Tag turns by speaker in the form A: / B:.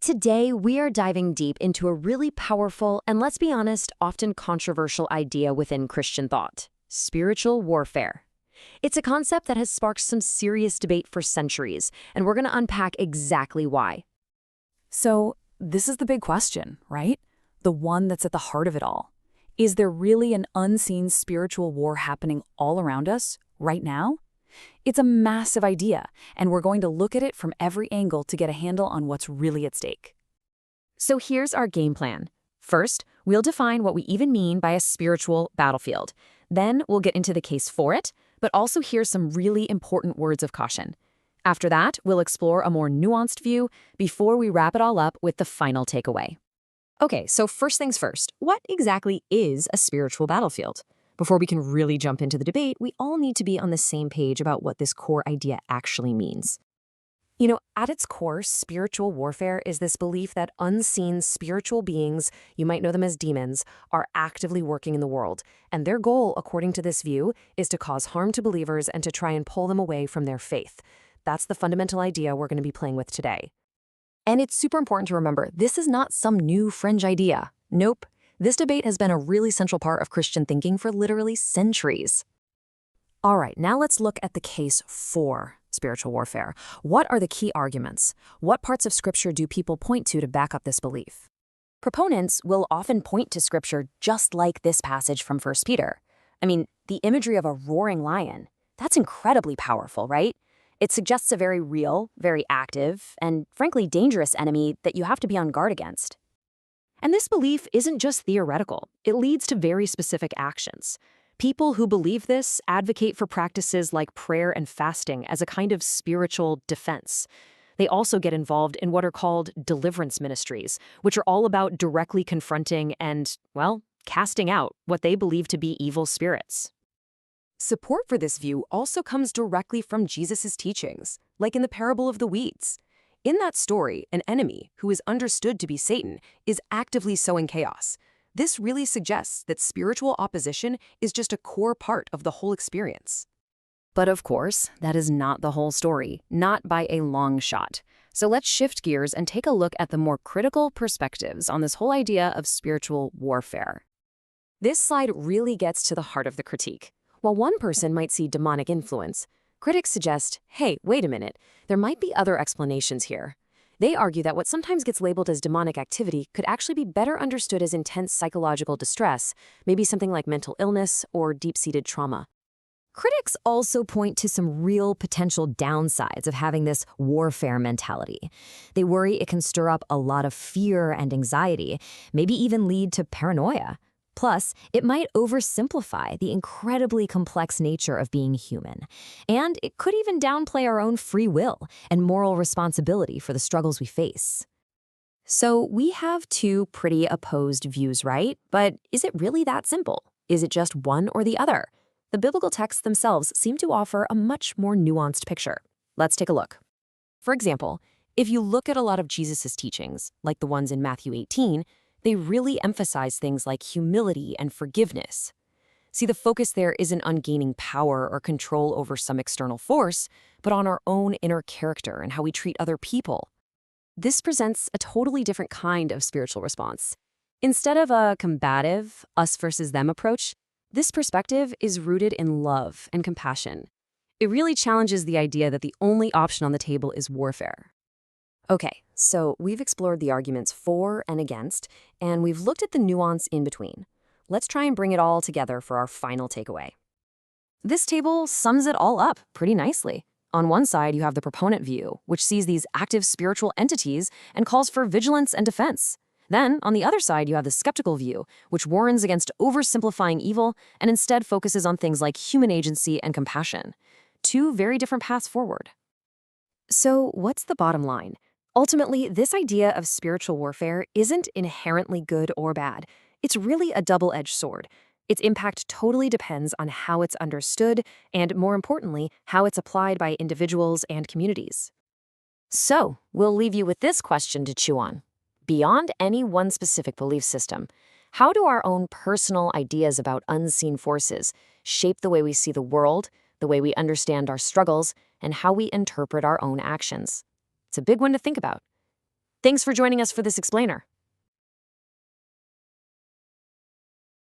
A: Today, we are diving deep into a really powerful and, let's be honest, often controversial idea within Christian thought: spiritual warfare. It's a concept that has sparked some serious debate for centuries, and we're going to unpack exactly why.
B: So, this is the big question, right? The one that's at the heart of it all. Is there really an unseen spiritual war happening all around us, right now? It's a massive idea, and we're going to look at it from every angle to get a handle on what's really at stake.
A: So here's our game plan. First, we'll define what we even mean by a spiritual battlefield. Then we'll get into the case for it, but also hear some really important words of caution. After that, we'll explore a more nuanced view before we wrap it all up with the final takeaway. Okay, so first things first, what exactly is a spiritual battlefield? Before we can really jump into the debate, we all need to be on the same page about what this core idea actually means. At its core, spiritual warfare is this belief that unseen spiritual beings, you might know them as demons, are actively working in the world. And their goal, according to this view, is to cause harm to believers and to try and pull them away from their faith. That's the fundamental idea we're going to be playing with today. And it's super important to remember, this is not some new fringe idea. Nope. This debate has been a really central part of Christian thinking for literally centuries. All right, now let's look at the case for spiritual warfare. What are the key arguments? What parts of Scripture do people point to back up this belief? Proponents will often point to Scripture just like this passage from 1 Peter. The imagery of a roaring lion, that's incredibly powerful, right? It suggests a very real, very active, and frankly dangerous enemy that you have to be on guard against. And this belief isn't just theoretical. It leads to very specific actions. People who believe this advocate for practices like prayer and fasting as a kind of spiritual defense. They also get involved in what are called deliverance ministries, which are all about directly confronting and, casting out what they believe to be evil spirits. Support for this view also comes directly from Jesus' teachings, like in the parable of the weeds. In that story, an enemy, who is understood to be Satan, is actively sowing chaos. This really suggests that spiritual opposition is just a core part of the whole experience. But of course, that is not the whole story, not by a long shot. So let's shift gears and take a look at the more critical perspectives on this whole idea of spiritual warfare. This slide really gets to the heart of the critique. While one person might see demonic influence, critics suggest, hey, wait a minute, there might be other explanations here. They argue that what sometimes gets labeled as demonic activity could actually be better understood as intense psychological distress, maybe something like mental illness or deep-seated trauma. Critics also point to some real potential downsides of having this warfare mentality. They worry it can stir up a lot of fear and anxiety, maybe even lead to paranoia. Plus, it might oversimplify the incredibly complex nature of being human. And it could even downplay our own free will and moral responsibility for the struggles we face. So we have two pretty opposed views, right? But is it really that simple? Is it just one or the other? The biblical texts themselves seem to offer a much more nuanced picture. Let's take a look. For example, if you look at a lot of Jesus' teachings, like the ones in Matthew 18, they really emphasize things like humility and forgiveness. See, the focus there isn't on gaining power or control over some external force, but on our own inner character and how we treat other people. This presents a totally different kind of spiritual response. Instead of a combative, us versus them approach, this perspective is rooted in love and compassion. It really challenges the idea that the only option on the table is warfare. Okay, so we've explored the arguments for and against, and we've looked at the nuance in between. Let's try and bring it all together for our final takeaway. This table sums it all up pretty nicely. On one side, you have the proponent view, which sees these active spiritual entities and calls for vigilance and defense. Then, on the other side, you have the skeptical view, which warns against oversimplifying evil and instead focuses on things like human agency and compassion. Two very different paths forward. So, what's the bottom line? Ultimately, this idea of spiritual warfare isn't inherently good or bad. It's really a double-edged sword. Its impact totally depends on how it's understood and, more importantly, how it's applied by individuals and communities. So, we'll leave you with this question to chew on. Beyond any one specific belief system, how do our own personal ideas about unseen forces shape the way we see the world, the way we understand our struggles, and how we interpret our own actions? It's a big one to think about. Thanks for joining us for this explainer.